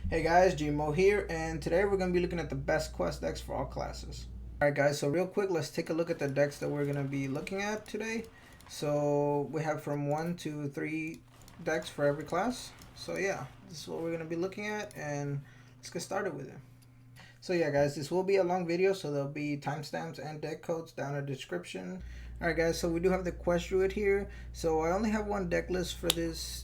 Hey guys, GMO here, and today we're going to be looking at the best quest decks for all classes. Alright guys, so real quick, let's take a look at the decks that we're going to be looking at today. So we have from 1 to 3 decks for every class. So yeah, this is what we're going to be looking at, and let's get started with it. So yeah guys, this will be a long video, so there'll be timestamps and deck codes down in the description. Alright guys, so we do have the quest druid here. So I only have one deck list for this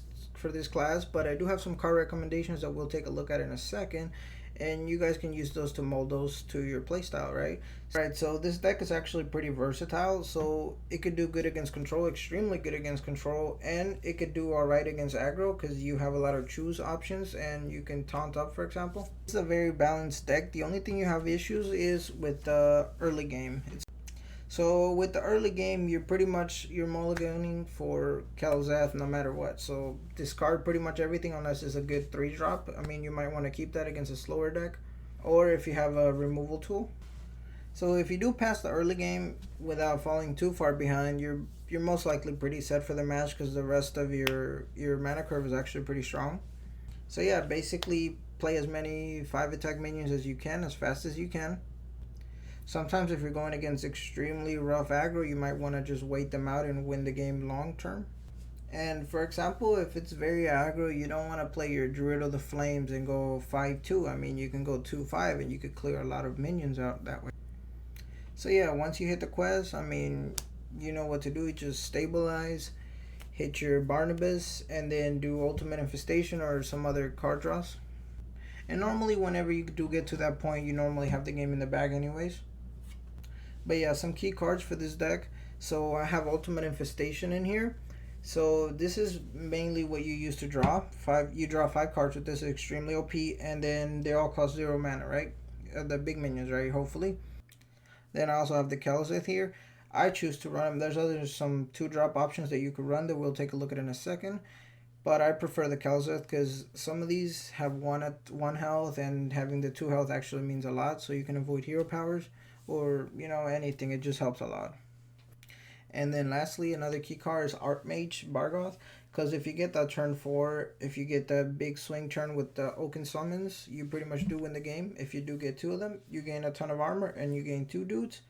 class, but I do have some card recommendations that we'll take a look at in a second, and you guys can use those to mold those to your playstyle, right? Alright, so this deck is actually pretty versatile, so it could do good against control, extremely good against control, and it could do alright against aggro because you have a lot of choose options and you can taunt up, for example. It's a very balanced deck. The only thing you have issues is with the early game. So with the early game, you're mulliganing for Kel'Thuzad no matter what. So discard pretty much everything unless it's a good 3-drop. I mean, you might want to keep that against a slower deck, or if you have a removal tool. So if you do pass the early game without falling too far behind, you're most likely pretty set for the match because the rest of your mana curve is actually pretty strong. So yeah, basically play as many 5-attack minions as you can, as fast as you can. Sometimes if you're going against extremely rough aggro, you might want to just wait them out and win the game long term. And for example, if it's very aggro, you don't want to play your Druid of the Flames and go 5-2. I mean, you can go 2-5 and you could clear a lot of minions out that way. So yeah, once you hit the quest, I mean, you know what to do. You just stabilize, hit your Barnabas, and then do Ultimate Infestation or some other card draws. And normally whenever you do get to that point, you normally have the game in the bag anyways. But yeah, some key cards for this deck. So I have Ultimate Infestation in here. So this is mainly what you use to draw. You draw 5 cards with this, extremely OP, and then they all cost 0 mana, right? The big minions, right? Hopefully. Then I also have the Kel'Thuzad here. I choose to run them. There's some 2-drop options that you could run that we'll take a look at in a second. But I prefer the Kel'Thuzad because some of these have 1 health, and having the 2 health actually means a lot. So you can avoid hero powers or anything. It just helps a lot. And then lastly, another key card is Archmage Bargoth, because if you get that turn 4, if you get that big swing turn with the Oaken Summons, you pretty much do win the game. If you do get 2 of them, you gain a ton of armor and you gain 2 dudes.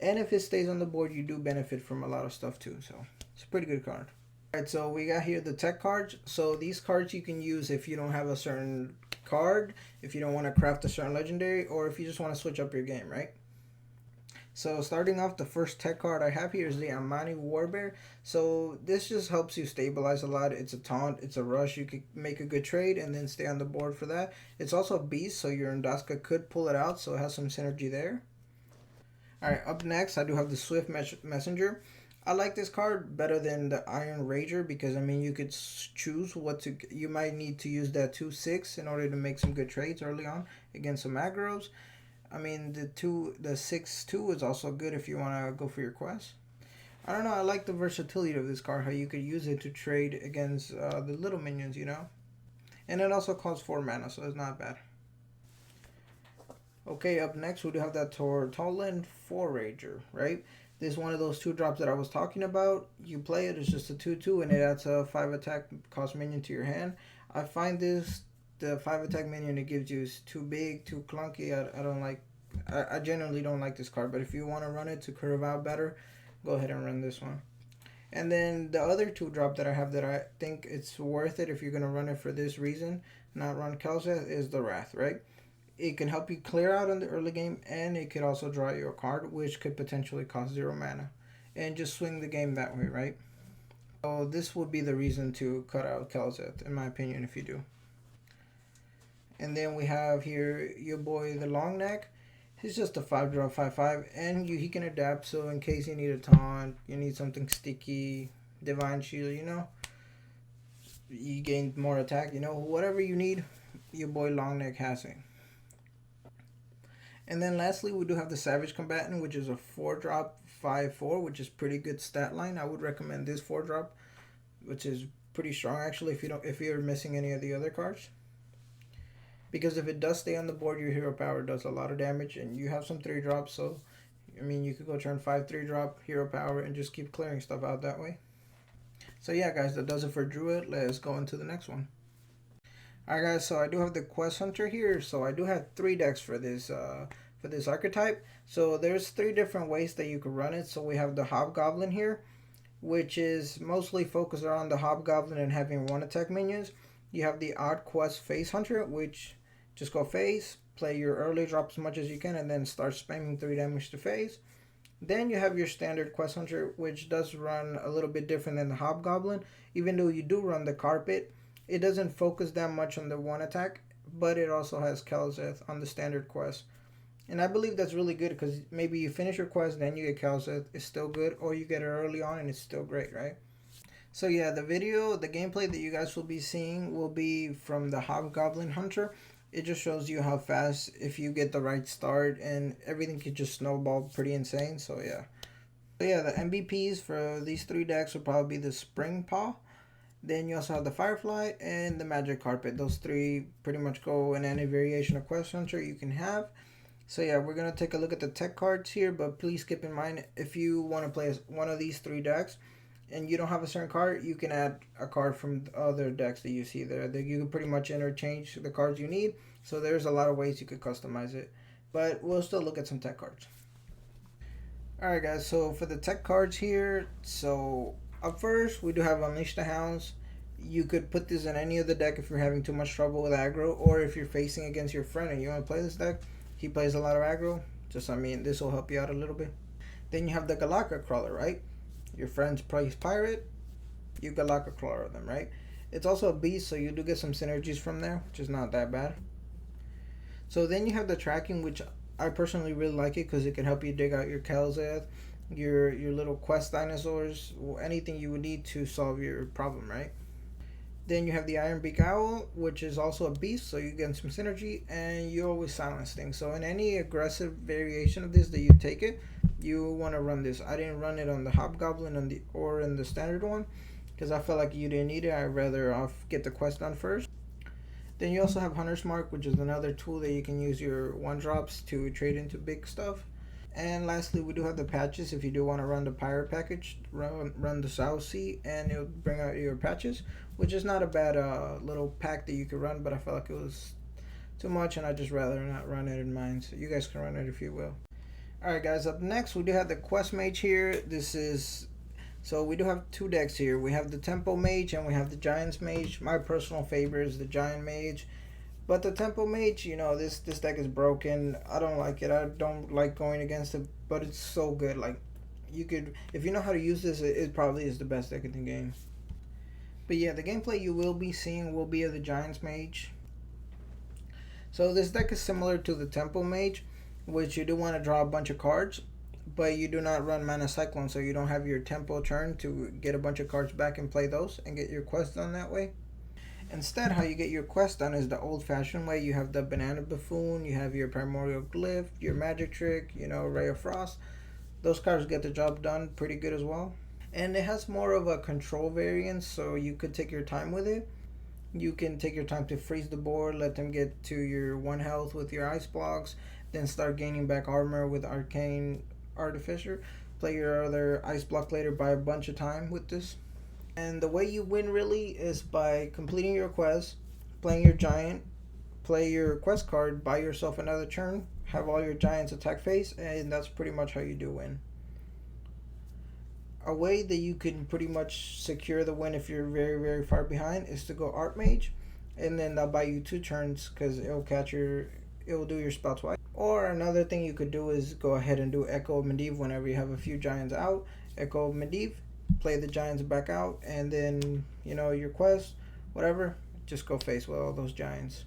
And if it stays on the board, you do benefit from a lot of stuff too. So it's a pretty good card. Alright, so we got here the tech cards. So these cards you can use if you don't have a certain card, if you don't want to craft a certain legendary, or if you just want to switch up your game, right? So starting off, the first tech card I have here is the Amani Warbear. So this just helps you stabilize a lot. It's a taunt, it's a rush. You could make a good trade and then stay on the board for that. It's also a beast, so your Ndaska could pull it out, so it has some synergy there. Alright, up next I do have the Swift Messenger. I like this card better than the Iron Rager because, I mean, you could choose what to... You might need to use that 2-6 in order to make some good trades early on against some aggros. I mean, the 6-2 is also good if you want to go for your quest. I don't know, I like the versatility of this card, how you could use it to trade against the little minions, And it also costs 4 mana, so it's not bad. Okay, up next we do have that Tortollan Forager, right? This is one of those 2-drops that I was talking about. You play it, it's just a 2-2, and it adds a 5-attack cost minion to your hand. I find the 5-attack minion it gives you is too big, too clunky. I don't like... I generally don't like this card, but if you want to run it to curve out better, go ahead and run this one. And then the other 2-drop that I have that I think it's worth it if you're going to run it for this reason, not run Kel'Thuzad, is the Wrath, right? It can help you clear out in the early game, and it could also draw you a card, which could potentially cost 0 mana. And just swing the game that way, right? So this would be the reason to cut out Kel'Thuzad, in my opinion, if you do. And then we have here your boy, the Long Neck. He's just a 5-drop, 5-5, and he can adapt, so in case you need a taunt, you need something sticky, Divine Shield, you gain more attack, whatever you need, your boy Long Neck has it. And then lastly, we do have the Savage Combatant, which is a 4-drop, 5-4, which is pretty good stat line. I would recommend this 4-drop, which is pretty strong actually if you're missing any of the other cards. Because if it does stay on the board, your hero power does a lot of damage, and you have some 3-drops, so I mean you could go turn 5 3-drop hero power and just keep clearing stuff out that way. So yeah guys, that does it for Druid. Let's go into the next one. Alright guys, so I do have the Quest Hunter here. So I do have 3 decks for this archetype. So there's 3 different ways that you could run it. So we have the Hobgoblin here, which is mostly focused around the Hobgoblin and having 1 attack minions. You have the Odd Quest Phase Hunter, which just go phase, play your early drop as much as you can, and then start spamming 3 damage to phase. Then you have your standard Quest Hunter, which does run a little bit different than the Hobgoblin. Even though you do run the Carpet, it doesn't focus that much on the 1 attack, but it also has Kelzeth on the standard quest. And I believe that's really good because maybe you finish your quest, then you get Kelzeth, it's still good, or you get it early on and it's still great, right? So yeah, the gameplay that you guys will be seeing will be from the Hobgoblin Hunter. It just shows you how fast, if you get the right start, and everything could just snowball pretty insane, so yeah. So yeah, the MVPs for these 3 decks will probably be the Spring Paw. Then you also have the Firefly and the Magic Carpet. Those 3 pretty much go in any variation of Quest Hunter you can have. So yeah, we're going to take a look at the tech cards here, but please keep in mind, if you want to play one of these 3 decks and you don't have a certain card, you can add a card from the other decks that you see there. You can pretty much interchange the cards you need. So there's a lot of ways you could customize it. But we'll still look at some tech cards. Alright guys, so for the tech cards here, so up first, we do have Unleash the Hounds. You could put this in any of the deck if you're having too much trouble with aggro, or if you're facing against your friend and you want to play this deck, he plays a lot of aggro. This will help you out a little bit. Then you have the Galaka Crawler, right? Your friends plays Pirate, you Galaka Crawler them, right? It's also a beast, so you do get some synergies from there, which is not that bad. So then you have the Tracking, which I personally really like it because it can help you dig out your Kelzeth, your little quest dinosaurs, anything you would need to solve your problem, right? Then you have the Iron Beak Owl, which is also a beast, so you get some synergy, and you always silence things. So in any aggressive variation of this that you take it, you want to run this. I didn't run it on the Hobgoblin or in the standard one, because I felt like you didn't need it. I'd rather get the quest done first. Then you also have Hunter's Mark, which is another tool that you can use your 1-drops to trade into big stuff. And lastly, we do have the patches. If you do want to run the pirate package, run the South Sea, and it'll bring out your patches, which is not a bad little pack that you could run, but I felt like it was too much, and I'd just rather not run it in mine. So you guys can run it if you will. Alright guys, up next we do have the Quest Mage here. So we do have 2 decks here. We have the Tempo Mage and we have the Giants Mage. My personal favorite is the Giant Mage. But the Tempo Mage, this deck is broken. I don't like it. I don't like going against it, but it's so good. Like, if you know how to use this, it probably is the best deck in the game. But yeah, the gameplay you will be seeing will be of the Giants Mage. So this deck is similar to the Tempo Mage, which you do want to draw a bunch of cards, but you do not run Mana Cyclone, so you don't have your Tempo turn to get a bunch of cards back and play those and get your quest done that way. Instead, how you get your quest done is the old-fashioned way. You have the Banana Buffoon, you have your Primordial Glyph, your Magic Trick, Ray of Frost. Those cards get the job done pretty good as well. And it has more of a control variance, so you could take your time with it. You can take your time to freeze the board, let them get to your 1 health with your ice blocks, then start gaining back armor with Arcane Artificer. Play your other ice block later, buy a bunch of time with this. And the way you win really is by completing your quest, playing your giant, play your quest card, buy yourself another turn, have all your giants attack phase, and that's pretty much how you do win. A way that you can pretty much secure the win if you're very, very far behind is to go Archmage, and then they'll buy you 2 turns because it will do your spell twice. Or another thing you could do is go ahead and do Echo of Medivh whenever you have a few giants out. Echo of Medivh, play the giants back out, and then your quest, whatever, just go face with all those giants.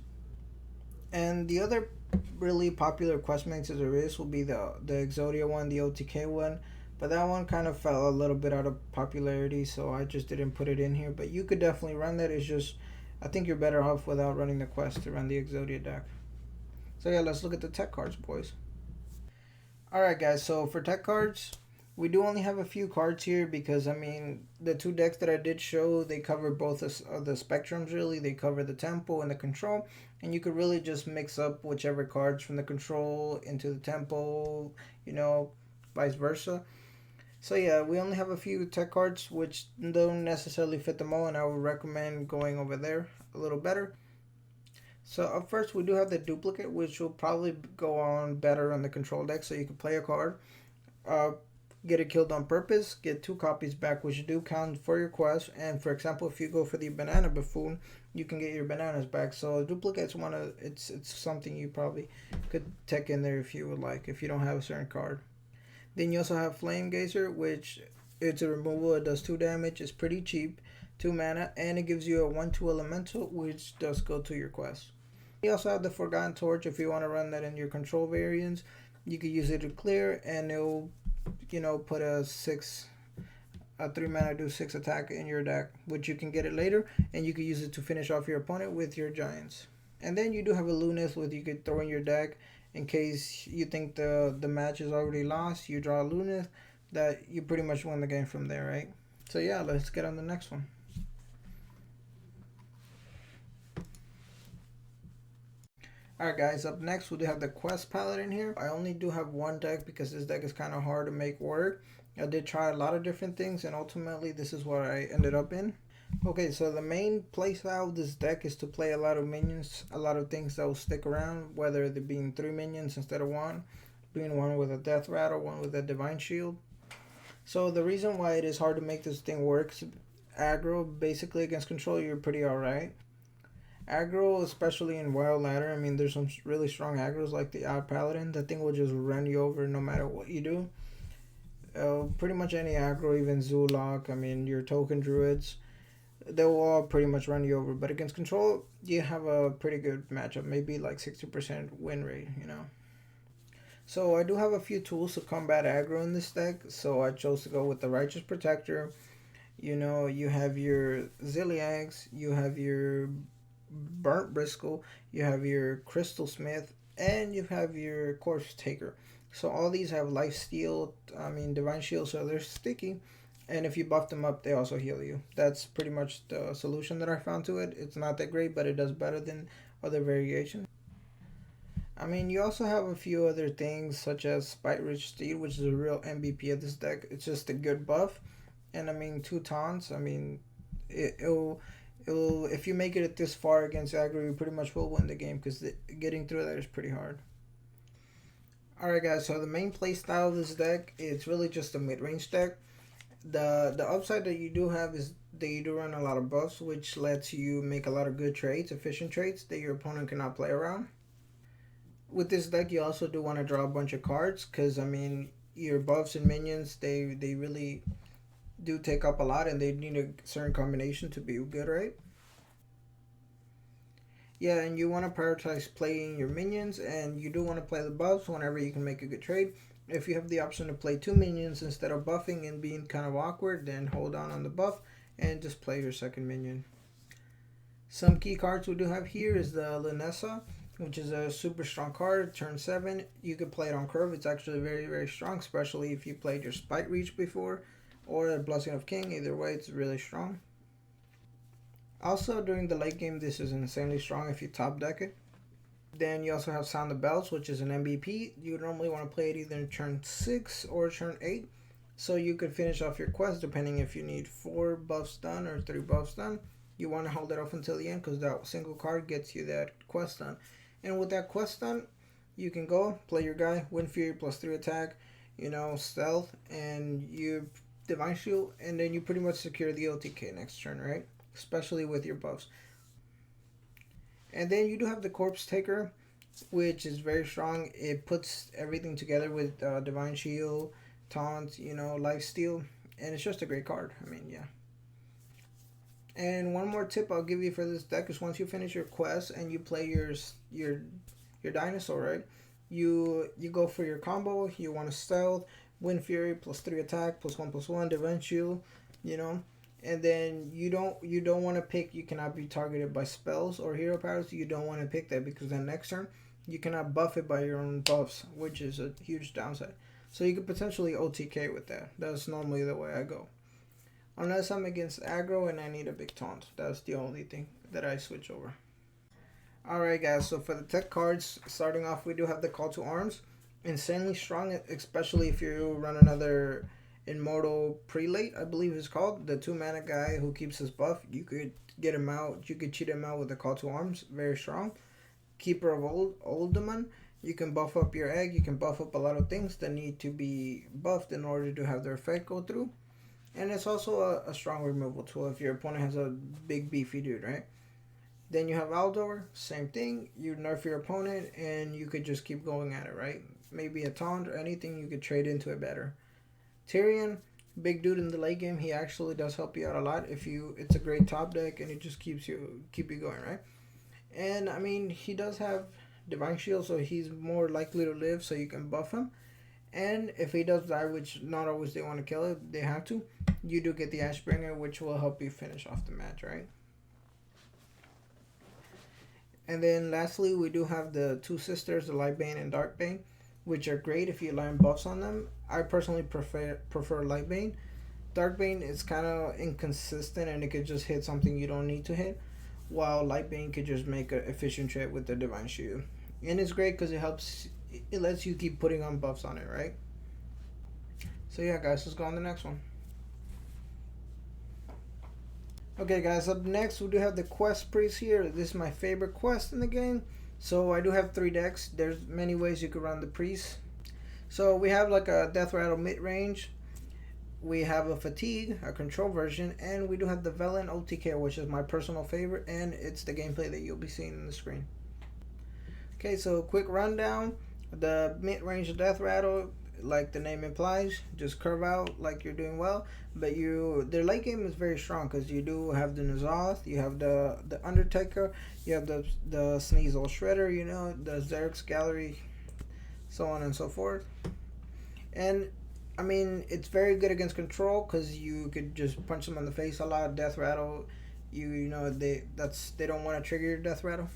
And the other really popular quest mixes there is will be the Exodia one, the OTK one, but that one kind of fell a little bit out of popularity, so I just didn't put it in here. But you could definitely run that. It's just I think you're better off without running the quest to run the Exodia deck. So yeah, let's look at the tech cards, boys. Alright guys, so for tech cards, we do only have a few cards here because, the 2 decks that I did show, they cover both the spectrums really. They cover the tempo and the control, and you could really just mix up whichever cards from the control into the tempo, vice versa. So yeah, we only have a few tech cards which don't necessarily fit them all, and I would recommend going over there a little better. So up first we do have the duplicate, which will probably go on better on the control deck. So you can play a card, uh, get it killed on purpose, get 2 copies back, which do count for your quest. And for example, if you go for the banana buffoon, you can get your bananas back. So duplicate's it's something you probably could tech in there if you would like, if you don't have a certain card. Then you also have Flame Gazer, which it's a removal. It does 2 damage. It's pretty cheap, 2 mana, and it gives you a 1/2 elemental, which does go to your quest. You also have the Forgotten Torch. If you want to run that in your control variants, you could use it to clear, and it'll, put a 3 mana do 6 attack in your deck, which you can get it later, and you can use it to finish off your opponent with your giants. And then you do have a Lunith, which you could throw in your deck in case you think the match is already lost. You draw a Lunith, that you pretty much win the game from there, right? So yeah, let's get on the next one. Alright guys, up next we do have the Quest Paladin here. I only do have one deck because this deck is kind of hard to make work. I did try a lot of different things, and ultimately this is what I ended up in. Okay, so the main playstyle of this deck is to play a lot of minions, a lot of things that will stick around, whether they being 3 minions instead of 1, being 1 with a Death Rattle, 1 with a Divine Shield. So the reason why it is hard to make this thing work, aggro basically against control, you're pretty alright. Aggro, especially in Wild Ladder, I mean, there's some really strong aggros like the Odd Paladin. That thing will just run you over no matter what you do. Pretty much any aggro, even Zoolock, I mean, your token druids, they will all pretty much run you over. But against control, you have a pretty good matchup, maybe like 60% win rate, So I do have a few tools to combat aggro in this deck, so I chose to go with the Righteous Protector. You have your Zilliax, you have your Burnt Bristle, you have your Crystal Smith, and you have your Corpse Taker. So all these have Life Steal, Divine Shield, so they're sticky. And if you buff them up, they also heal you. That's pretty much the solution that I found to it. It's not that great, but it does better than other variations. You also have a few other things, such as Spite Rich Steed, which is a real MVP of this deck. It's just a good buff. And 2 taunts, it'll if you make it this far against aggro, you pretty much will win the game, because getting through that is pretty hard. Alright guys, so the main play style of this deck, it's really just a mid-range deck. The upside that you do have is that you do run a lot of buffs, which lets you make a lot of good trades, efficient trades that your opponent cannot play around. With this deck, you also do want to draw a bunch of cards, because your buffs and minions, they really do take up a lot, and they need a certain combination to be good, right? Yeah, and you want to prioritize playing your minions, and you do want to play the buffs whenever you can make a good trade. If you have the option to play 2 minions instead of buffing and being kind of awkward, then hold on the buff and just play your second minion. Some key cards we do have here is the Linessa, which is a super strong card. Turn 7, you can play it on curve. It's actually very, very strong, especially if you played your Spite Reach before, or a Blessing of King. Either way, it's really strong. Also, during the late game, this is insanely strong if you top deck it. Then you also have Sound the Bells, which is an MVP. You normally want to play it either in turn 6 or turn 8. So you could finish off your quest depending if you need 4 buffs done or 3 buffs done. You want to hold it off until the end, because that single card gets you that quest done. And with that quest done, you can go play your guy, Wind Fury plus 3 attack, stealth, and you Divine Shield, and then you pretty much secure the OTK next turn, right? Especially with your buffs. And then you do have the Corpse Taker, which is very strong. It puts everything together with Divine Shield, Taunt, Life Steal, and it's just a great card. Yeah. And one more tip I'll give you for this deck is, once you finish your quest and you play your dinosaur, right? You go for your combo. You want to stealth, Wind Fury plus 3 attack plus 1/1 Divine Shield, and then you don't want to pick, you cannot be targeted by spells or hero powers. You don't want to pick that, because then next turn you cannot buff it by your own buffs, which is a huge downside. So you could potentially OTK with that. That's normally the way I go, unless I'm against aggro and I need a big taunt. That's the only thing that I switch over. Alright guys, so for the tech cards, starting off, we do have the Call to Arms. Insanely strong, especially if you run another Immortal Prelate, I believe it's called. The 2 mana guy who keeps his buff. You could get him out. You could cheat him out with the Call to Arms. Very strong. Keeper of Oldemon. You can buff up your egg. You can buff up a lot of things that need to be buffed in order to have their effect go through. And it's also a strong removal tool if your opponent has a big beefy dude, right? Then you have Aldor, same thing. You nerf your opponent and you could just keep going at it, right? Maybe a taunt or anything, you could trade into it better. Tyrion, big dude in the late game. He actually does help you out a lot. It's a great top deck and it just keep you going, right? And I mean, he does have Divine Shield, so he's more likely to live, so you can buff him. And if he does die, which not always they want to kill it, they have to, you do get the Ashbringer, which will help you finish off the match, right? And then lastly, we do have the two sisters, the Lightbane and Darkbane, which are great if you line buffs on them. I personally prefer Lightbane. Darkbane is kind of inconsistent and it could just hit something you don't need to hit, while Lightbane could just make an efficient trade with the Divine Shield. And it's great because it lets you keep putting on buffs on it, right? So yeah, guys, let's go on the next one. Okay, guys, up next we do have the Quest Priest here. This is my favorite quest in the game. So I do have 3 decks. There's many ways you could run the Priest. So we have like a Death Rattle mid-range. We have a Fatigue, a control version, and we do have the Velen OTK, which is my personal favorite, and it's the gameplay that you'll be seeing on the screen. Okay, so quick rundown. The mid-range Death Rattle, like the name implies, just curve out like you're doing well, but their late game is very strong because you do have the N'Zoth, you have the Undertaker, you have the Sneasel Shredder, you know, the Xerx's Gallery, so on and so forth. And I mean, it's very good against control because you could just punch them on the face a lot. Death Rattle, you know, they don't want to trigger your Death Rattle.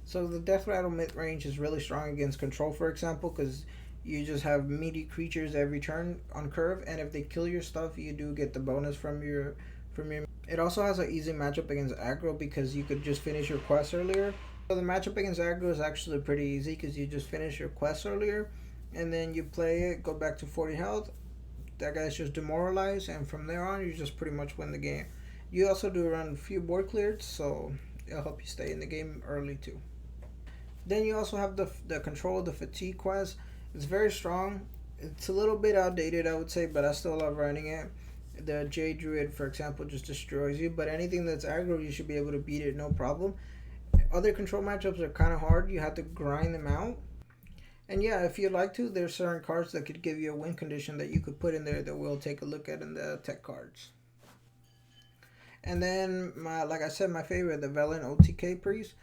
So the Death Rattle mid range is really strong against control, for example, because you just have meaty creatures every turn on curve, and if they kill your stuff, you do get the bonus from your. It also has an easy matchup against aggro because you could just finish your quest earlier. So the matchup against aggro is actually pretty easy because you just finish your quest earlier, and then you play it, go back to 40 health. That guy's just demoralized, and from there on, you just pretty much win the game. You also do run a few board cleared, so it'll help you stay in the game early too. Then you also have the control of the Fatigue quest. It's very strong. It's a little bit outdated, I would say, but I still love running it. The J Druid, for example, just destroys you, but anything that's aggro, you should be able to beat it, no problem. Other control matchups are kind of hard. You have to grind them out. And yeah, if you'd like to, there's certain cards that could give you a win condition that you could put in there that we'll take a look at in the tech cards. And then, like I said, my favorite, the Velen OTK Priest.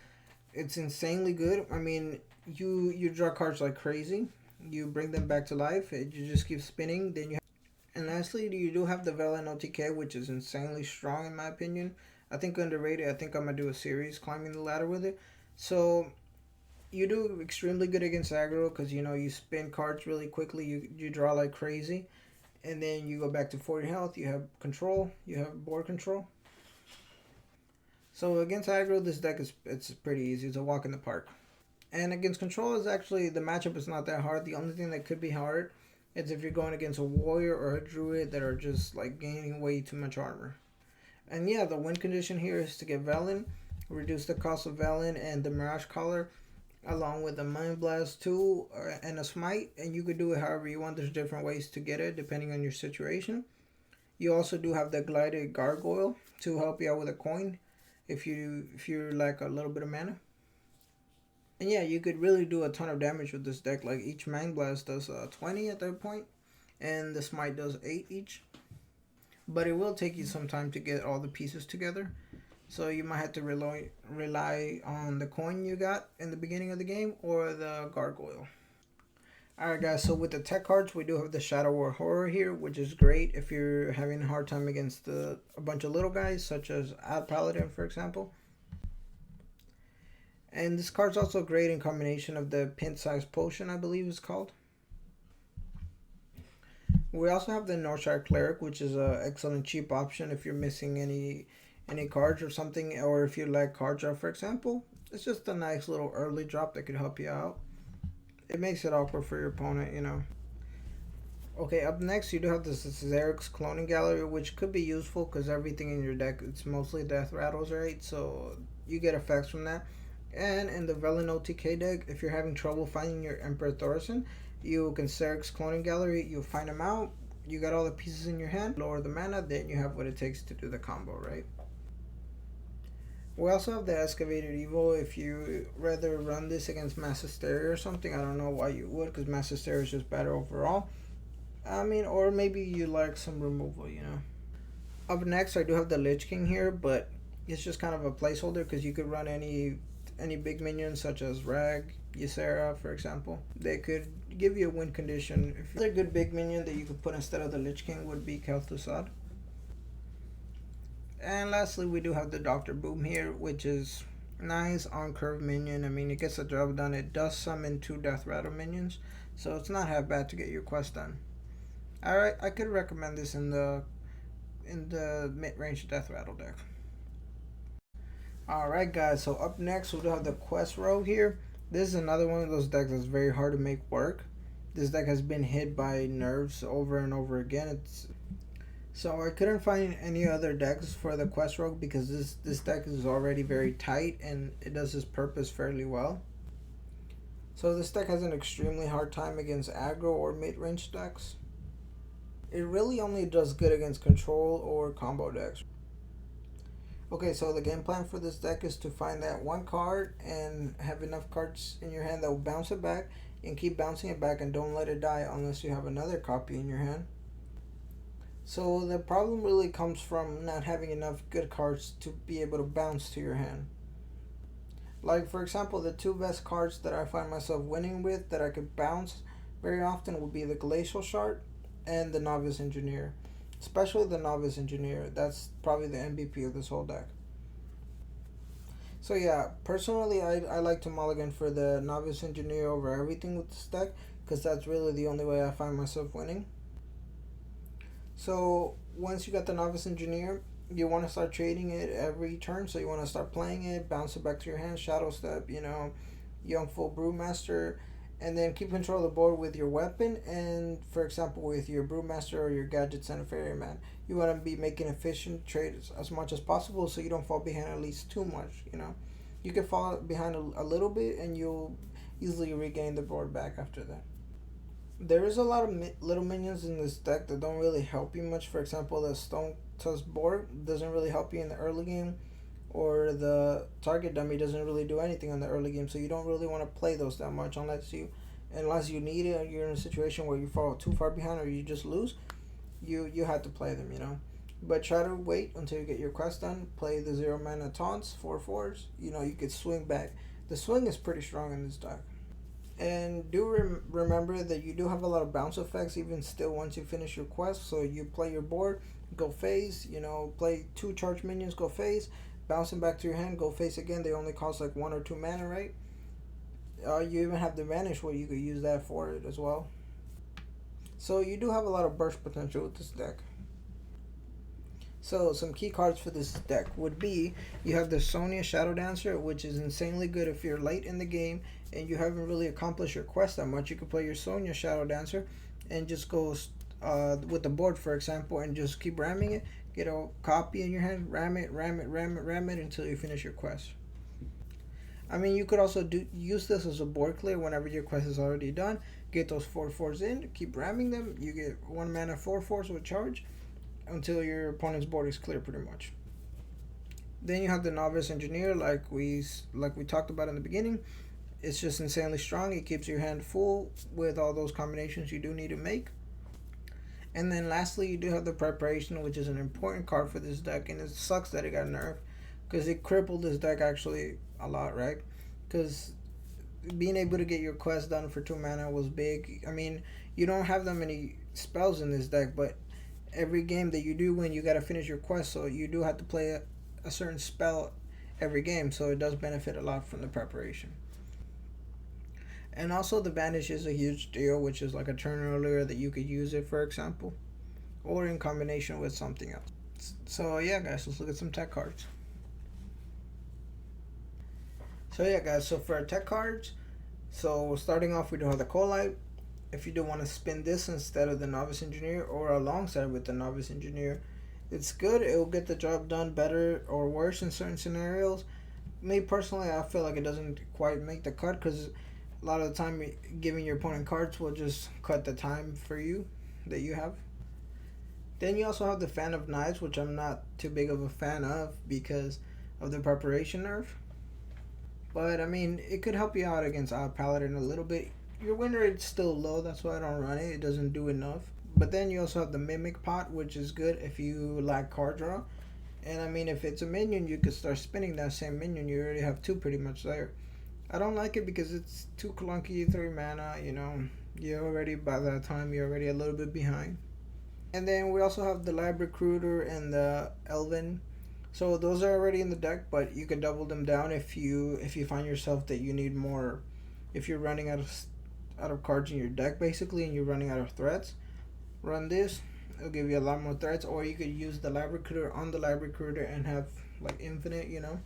It's insanely good. I mean, you draw cards like crazy. You bring them back to life. You just keep spinning. And lastly, you do have the Velen OTK, which is insanely strong in my opinion. I think underrated. I think I'm going to do a series climbing the ladder with it. So you do extremely good against aggro because, you know, you spin cards really quickly. You draw like crazy. And then you go back to 40 health. You have control. You have board control. So against aggro, this deck it's pretty easy. It's a walk in the park. And against control is actually, the matchup is not that hard. The only thing that could be hard is if you're going against a warrior or a druid that are just like gaining way too much armor. And yeah, the win condition here is to get Velen, reduce the cost of Velen and the Mirage Collar, along with a Mind Blast 2 and a Smite. And you could do it however you want. There's different ways to get it depending on your situation. You also do have the Glided Gargoyle to help you out with a coin if you're like a little bit of mana. And yeah, you could really do a ton of damage with this deck. Like each Mind Blast does 20 at that point, and the Smite does 8 each. But it will take you some time to get all the pieces together. So you might have to rely on the coin you got in the beginning of the game or the Gargoyle. Alright guys, so with the tech cards, we do have the Shadows Wild Horror here, which is great if you're having a hard time against a bunch of little guys, such as Paladin, for example. And this card's also great in combination of the Pint-Sized Potion, I believe it's called. We also have the Northshire Cleric, which is an excellent cheap option if you're missing any cards or something, or if you like card draw, for example. It's just a nice little early drop that could help you out. It makes it awkward for your opponent, you know. Okay, up next you do have this Xerx's Cloning Gallery, which could be useful because everything in your deck, it's mostly death rattles, right? So you get effects from that. And in the Velen OTK deck, if you're having trouble finding your Emperor Thaurissan, you can Serix Cloning Gallery, you find them out, you got all the pieces in your hand, lower the mana, then you have what it takes to do the combo, right? We also have the Excavated Evil. If you rather run this against Mass Hysteria or something, I don't know why you would, because Mass Hysteria is just better overall. I mean, or maybe you like some removal, you know. Up next, I do have the Lich King here, but it's just kind of a placeholder because you could run any big minions such as Rag, Ysera, for example. They could give you a win condition. If they're a good big minion that you could put instead of the Lich King would be Kel'Thuzad. And lastly, we do have the Dr. Boom here, which is nice on curve minion. I mean, it gets the job done. It does summon 2 Death Rattle minions, so it's not half bad to get your quest done. Alright, I could recommend this in the mid-range Death Rattle deck. Alright guys, so up next we do have the Quest Rogue here. This is another one of those decks that's very hard to make work. This deck has been hit by nerfs over and over again. So I couldn't find any other decks for the Quest Rogue because this deck is already very tight and it does its purpose fairly well. So this deck has an extremely hard time against aggro or mid-range decks. It really only does good against control or combo decks. Okay, so the game plan for this deck is to find that one card and have enough cards in your hand that will bounce it back and keep bouncing it back and don't let it die unless you have another copy in your hand. So the problem really comes from not having enough good cards to be able to bounce to your hand. Like for example, the 2 best cards that I find myself winning with that I could bounce very often would be the Glacial Shard and the Novice Engineer. Especially the Novice Engineer. That's probably the MVP of this whole deck. So yeah, personally I like to mulligan for the Novice Engineer over everything with this deck because that's really the only way I find myself winning. So once you got the Novice Engineer, you want to start trading it every turn. So you want to start playing it, bounce it back to your hand, Shadow Step, you know, Young Full Brewmaster, and then keep control of the board with your weapon and, for example, with your Brewmaster or your gadgets and a Ferryman. You want to be making efficient trades as much as possible so you don't fall behind at least too much, you know. You can fall behind a little bit and you'll easily regain the board back after that. There is a lot of little minions in this deck that don't really help you much. For example, the Stone Tusk Borg doesn't really help you in the early game, or the target dummy doesn't really do anything in the early game, so you don't really want to play those that much unless you need it, or you're in a situation where you fall too far behind or you just lose. You have to play them, you know. But try to wait until you get your quest done. Play the 0 mana taunts, 4/4s. You know, you could swing back. The swing is pretty strong in this deck. And do remember that you do have a lot of bounce effects even still once you finish your quest. So you play your board, go phase, you know, play 2 charge minions, go phase, bounce them back to your hand, go face again. They only cost like 1 or 2 mana, right? You even have the Vanish where you could use that for it as well. So you do have a lot of burst potential with this deck. So some key cards for this deck would be, you have the Sonya Shadow Dancer, which is insanely good if you're late in the game and you haven't really accomplished your quest that much. You could play your Sonya Shadow Dancer and just go with the board, for example, and just keep ramming it. Get a copy in your hand, ram it until you finish your quest. I mean, you could also use this as a board clear whenever your quest is already done. Get those 4/4s in, keep ramming them. You get 1 mana 4/4s with charge until your opponent's board is clear, pretty much. Then you have the Novice Engineer, like we talked about in the beginning. It's just insanely strong. It keeps your hand full with all those combinations you do need to make. And then lastly, you do have the Preparation, which is an important card for this deck, and it sucks that it got nerfed because it crippled this deck actually a lot, right? Because being able to get your quest done for 2 mana was big. I mean, you don't have that many spells in this deck, but every game that you do win, you got to finish your quest, so you do have to play a certain spell every game, so it does benefit a lot from the Preparation. And also the Vanish is a huge deal, which is like a turn earlier that you could use it, for example, or in combination with something else. So yeah guys, let's look at some tech cards. So yeah guys, so for our tech cards, so starting off we do have the Colite. If you do want to spin this instead of the Novice Engineer or alongside with the Novice Engineer, it's good. It will get the job done better or worse in certain scenarios. me personally, I feel like it doesn't quite make the cut because a lot of the time giving your opponent cards will just cut the time for you that you have. Then you also have the Fan of Knives, which I'm not too big of a fan of because of the preparation nerf. But I mean, it could help you out against Paladin a little bit. Your win rate's still low, that's why I don't run it. It doesn't do enough. But then you also have the Mimic Pot, which is good if you lack card draw. And I mean, if it's a minion, you could start spinning that same minion. You already have two pretty much there. I don't like it because it's too clunky, 3 mana, you know. You're already, by that time, you're already a little bit behind. And then we also have the Lab Recruiter and the Elven. So those are already in the deck, but you can double them down if you find yourself that you need more. If you're running out of cards in your deck, basically, and you're running out of threats, run this. It'll give you a lot more threats. Or you could use the Lab Recruiter on the Lab Recruiter and have like infinite, you know.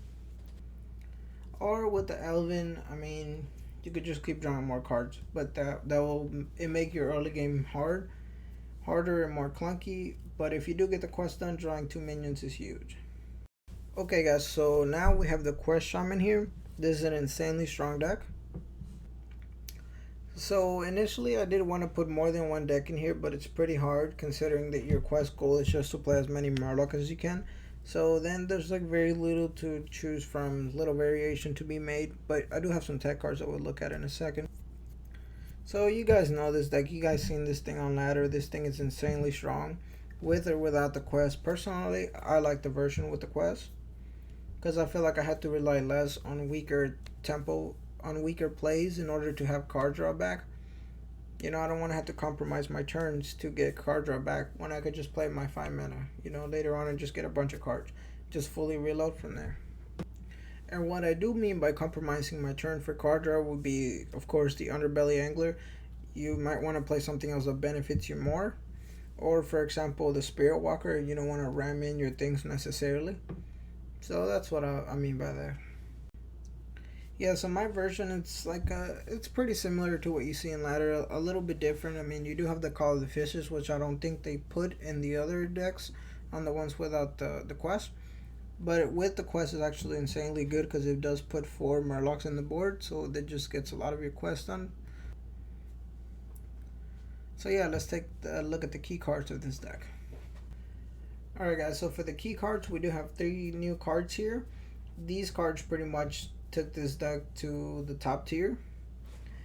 Or with the Elven, I mean, you could just keep drawing more cards, but that will make your early game harder and more clunky. But if you do get the quest done, drawing 2 minions is huge. Okay guys, so now we have the Quest Shaman here. This is an insanely strong deck. So initially I did want to put more than one deck in here, but it's pretty hard considering that your quest goal is just to play as many Warlock as you can. So then there's like very little to choose from, little variation to be made, but I do have some tech cards that we'll look at in a second. So you guys know this deck, you guys seen this thing on ladder. This thing is insanely strong with or without the quest. Personally, I like the version with the quest because I feel like I had to rely less on weaker tempo, on weaker plays in order to have card draw back. You know, I don't want to have to compromise my turns to get card draw back when I could just play my 5 mana, you know, later on and just get a bunch of cards. Just fully reload from there. And what I do mean by compromising my turn for card draw would be, of course, the Underbelly Angler. You might want to play something else that benefits you more. Or, for example, the Spirit Walker. You don't want to ram in your things necessarily. So that's what I mean by that. Yeah, so my version, it's pretty similar to what you see in ladder, a little bit different. I mean, you do have the Call of the Fishes, which I don't think they put in the other decks, on the ones without the quest. But with the quest, is actually insanely good because it does put 4 Murlocs in the board, so that just gets a lot of your quests done. So yeah, let's take a look at the key cards of this deck. Alright guys, so for the key cards, we do have 3 new cards here. These cards pretty much took this deck to the top tier.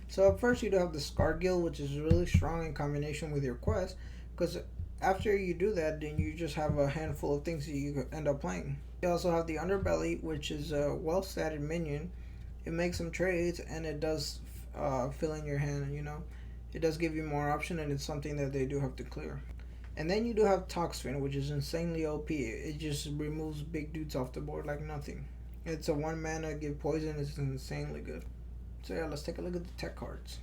So at first you do have the Scargill, which is really strong in combination with your quest, because after you do that, then you just have a handful of things that you end up playing. You also have the Underbelly, which is a well-statted minion. It makes some trades, and it does fill in your hand, you know. It does give you more option, and it's something that they do have to clear. And then you do have Toxfin, which is insanely OP. It just removes big dudes off the board like nothing. It's a 1 mana, give poison, it's insanely good. So yeah, let's take a look at the tech cards.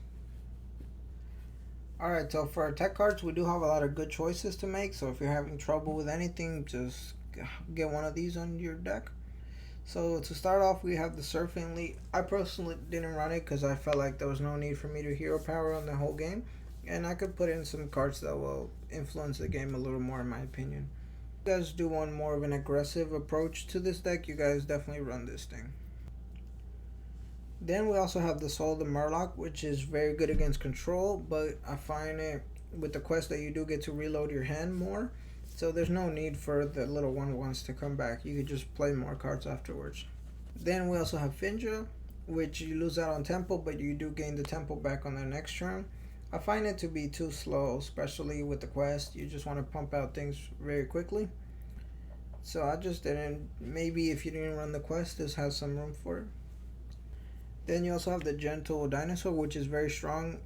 Alright, so for our tech cards, we do have a lot of good choices to make. So if you're having trouble with anything, just get one of these on your deck. So to start off, we have the Surfing Elite. I personally didn't run it because I felt like there was no need for me to hero power on the whole game. And I could put in some cards that will influence the game a little more, in my opinion. If you guys do want more of an aggressive approach to this deck, you guys definitely run this thing. Then we also have the Soul of the Murloc, which is very good against control, but I find it with the quest that you do get to reload your hand more, so there's no need for the little 1/1s to come back. You could just play more cards afterwards. Then we also have Finja, which you lose out on tempo, but you do gain the tempo back on the next turn. I find it to be too slow, especially with the quest. You just want to pump out things very quickly. So I just didn't. Maybe if you didn't run the quest, this has some room for it. Then you also have the Gentle Dinosaur, which is very strong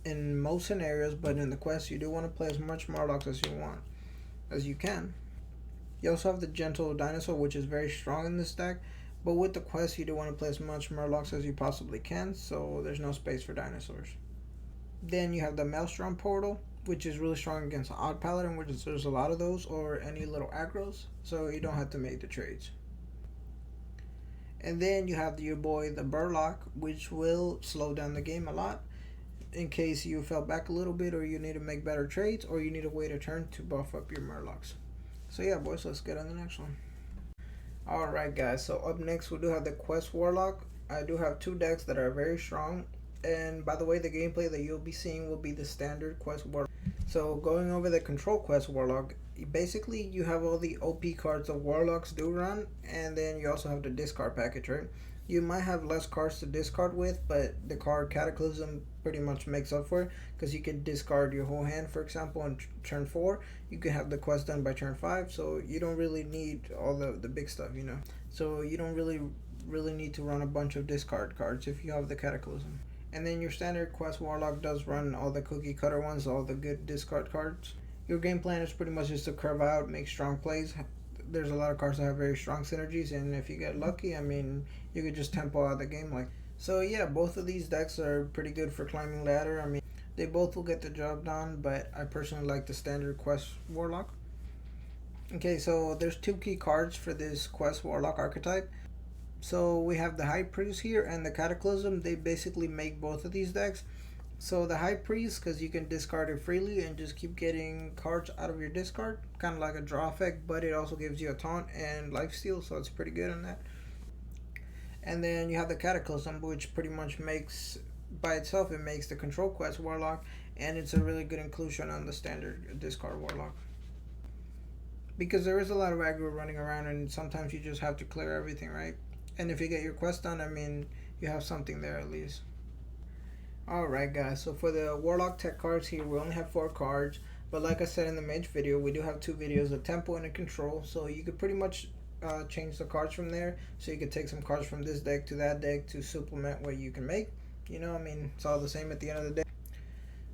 in most scenarios, but in the quest you do want to play as much Murlocs as you can. You also have the Gentle Dinosaur, which is very strong in this deck, but with the quest you do want to play as much Murlocs as you possibly can, so there's no space for dinosaurs. Then you have the Maelstrom Portal, which is really strong against Odd Paladin, which is, there's a lot of those, or any little aggros, so you don't have to make the trades. And then you have your boy the Burlock, which will slow down the game a lot in case you fell back a little bit, or you need to make better trades, or you need to wait a turn to buff up your Murlocs. So yeah boys, let's get on the next one. Alright guys, so up next we do have the Quest Warlock. I do have two decks that are very strong, and by the way, the gameplay that you'll be seeing will be the standard Quest Warlock. So going over the Control Quest Warlock, basically you have all the OP cards the Warlocks do run, and then you also have the discard package, right? You might have less cards to discard with, but the card Cataclysm pretty much makes up for it, because you can discard your whole hand, for example, on turn 4. You can have the quest done by turn 5, so you don't really need all the big stuff, you know. So you don't really need to run a bunch of discard cards if you have the Cataclysm. And then your standard Quest Warlock does run all the cookie cutter ones, all the good discard cards. Your game plan is pretty much just to curve out, make strong plays. There's a lot of cards that have very strong synergies, and if you get lucky, I mean, you could just tempo out the game like. So yeah, both of these decks are pretty good for climbing ladder. I mean, they both will get the job done, but I personally like the standard Quest Warlock. Okay, so there's two key cards for this Quest Warlock archetype. So we have the High Priest here and the Cataclysm. They basically make both of these decks. So the High Priest, because you can discard it freely and just keep getting cards out of your discard, kind of like a draw effect, but it also gives you a taunt and lifesteal, so it's pretty good on that. And then you have the Cataclysm, which pretty much makes, by itself, it makes the Control Quest Warlock, and it's a really good inclusion on the standard discard Warlock. Because there is a lot of aggro running around, and sometimes you just have to clear everything, right? And if you get your quest done, I mean, you have something there at least. Alright guys, so for the Warlock tech cards here, we only have 4 cards, but like I said in the Mage video, we do have 2 videos, a tempo and a control, so you could pretty much change the cards from there. So you could take some cards from this deck to that deck to supplement what you can make. You know, I mean, it's all the same at the end of the day.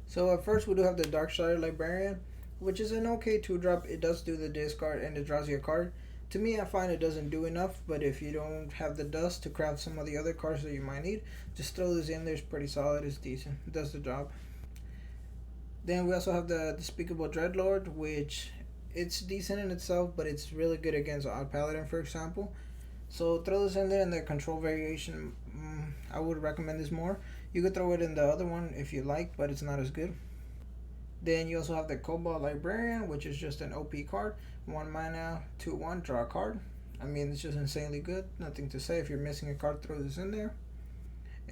So at first we do have the Darkshire Librarian, which is an okay 2-drop. It does do the discard and it draws you a card. To me, I find it doesn't do enough, but if you don't have the dust to craft some of the other cards that you might need, just throw this in there. It's pretty solid. It's decent. It does the job. Then we also have the Despicable Dreadlord, which it's decent in itself, but it's really good against Odd Paladin, for example. So throw this in there in the control variation. I would recommend this more. You could throw it in the other one if you like, but it's not as good. Then you also have the Cobalt Librarian, which is just an OP card. 1 mana, 2/1, draw a card. I mean, it's just insanely good. Nothing to say. If you're missing a card, throw this in there.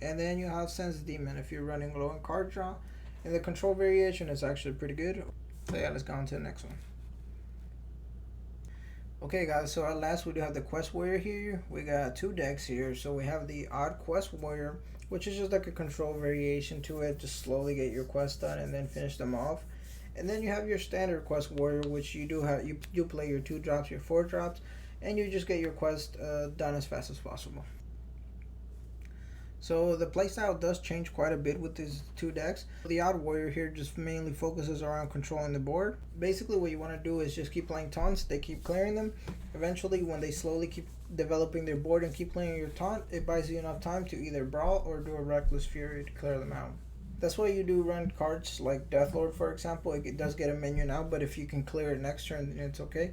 And then you have Sense Demon if you're running low on card draw. In the control variation, it's actually pretty good. So yeah, let's go on to the next one. Okay guys, so at last we do have the Quest Warrior here. We got 2 decks here. So we have the Odd Quest Warrior, which is just like a control variation to it. Just slowly get your quests done and then finish them off. And then you have your standard Quest Warrior, which you do have, you play your 2 drops, your 4 drops, and you just get your quest done as fast as possible. So the playstyle does change quite a bit with these 2 decks. The Odd Warrior here just mainly focuses around controlling the board. Basically what you want to do is just keep playing taunts, they keep clearing them. Eventually when they slowly keep developing their board and keep playing your taunt, it buys you enough time to either brawl or do a Reckless Fury to clear them out. That's why you do run cards like Deathlord, for example. It does get a minion out, but if you can clear it next turn, then it's okay.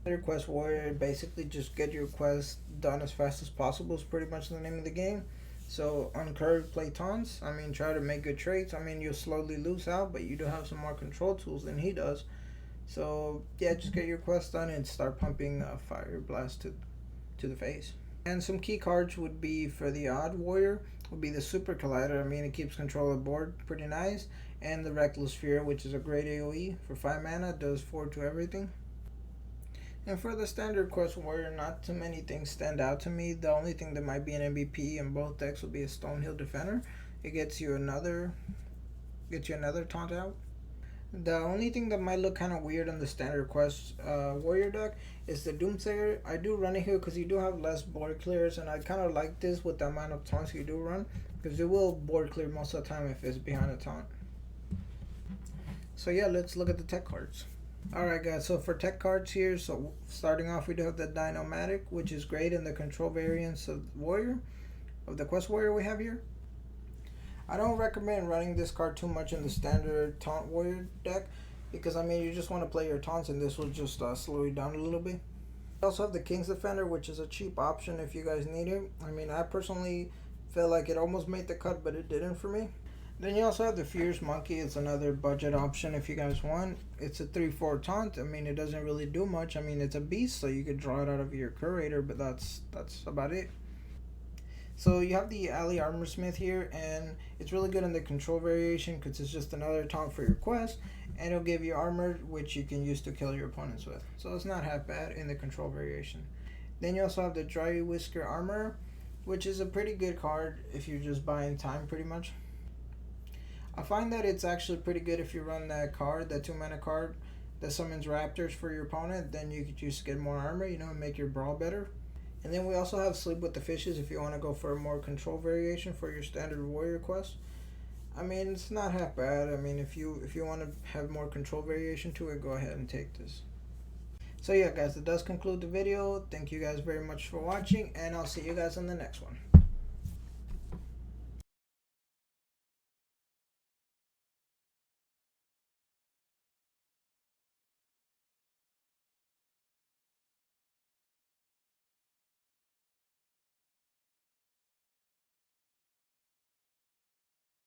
Your Quest Warrior, basically just get your quest done as fast as possible is pretty much the name of the game. So on curve, play taunts. I mean, try to make good trades. I mean, you'll slowly lose out, but you do have some more control tools than he does. So yeah, just get your quest done and start pumping a Fire Blast to the face. And some key cards would be for the Odd Warrior would be the Super Collider. I mean, it keeps control of the board pretty nice. And the Reckless Fury, which is a great AoE for 5 mana, does 4 to everything. And for the standard Quest Warrior, not too many things stand out to me. The only thing that might be an MVP in both decks would be a Stonehill Defender. It gets you another taunt out. The only thing that might look kind of weird on the standard Quest Warrior deck is the Doomsayer. I do run it here because you do have less board clears, and I kind of like this with the amount of taunts you do run, because it will board clear most of the time if it's behind a taunt. So yeah, let's look at the tech cards. Alright guys, so for tech cards here, so starting off we do have the Dynomatic, which is great in the control variants of Warrior, of the Quest Warrior we have here. I don't recommend running this card too much in the standard Taunt Warrior deck, because I mean, you just want to play your taunts and this will just slow you down a little bit. We also have the King's Defender, which is a cheap option if you guys need it. I mean, I personally felt like it almost made the cut, but it didn't for me. Then you also have the Fierce Monkey. It's another budget option if you guys want. It's a 3/4 taunt. I mean, it doesn't really do much. I mean, it's a beast, so you could draw it out of your curator, but that's about it. So you have the Alley Armorsmith here, and it's really good in the control variation because it's just another taunt for your quest, and it'll give you armor, which you can use to kill your opponents with. So it's not half bad in the control variation. Then you also have the Dry Whisker Armor, which is a pretty good card if you're just buying time, pretty much. I find that it's actually pretty good if you run that card, that 2-mana card that summons raptors for your opponent. Then you could just get more armor, you know, and make your brawl better. And then we also have Sleep with the Fishes if you want to go for a more control variation for your standard warrior quest. I mean, it's not half bad. I mean, if you want to have more control variation to it, go ahead and take this. So yeah, guys, that does conclude the video. Thank you guys very much for watching, and I'll see you guys in the next one.